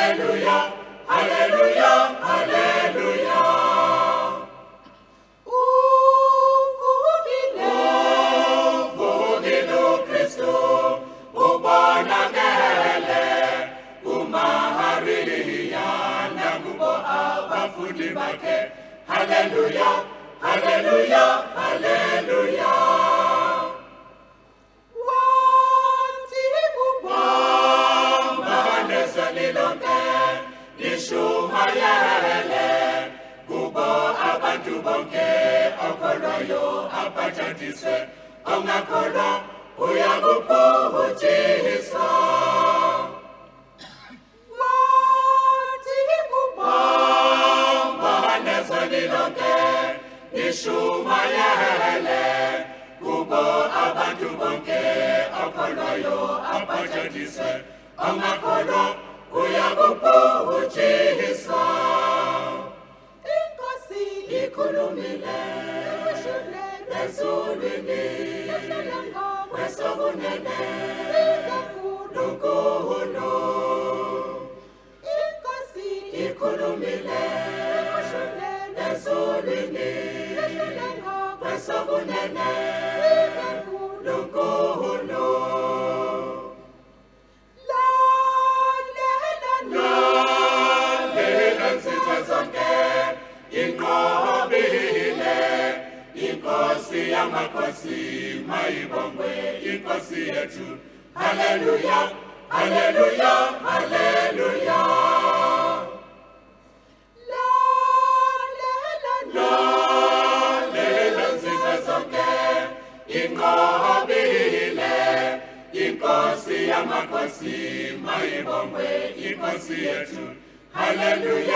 Hallelujah, hallelujah, hallelujah. Uvugilo Kristu, ubonakele, umahariya, nakubo abafundi bakhe. Hallelujah, hallelujah, hallelujah. Nishumayele, kubo abantu bonke, okoloyo abajatiswe, ongakolo uyakupuhutshisa. Bahanezanilonke, nishumayele, kubo abantu bonke, okoloyo abajatiswe, ongakolo uyakupuhutshisa. Inkosi ikhulumile ezulwini, kwesobunene lukhulu. Inkosi ikhulumile ezulwini, kwesobunene lukhulu. Inqobile inkosi yamakhosi mayibongwe inkosi yethu. Hallelujah, hallelujah, hallelujah. Lalela nzizwe zonke, inqobile inkosi yamakhosi mayibongwe inkosi yethu. Hallelujah.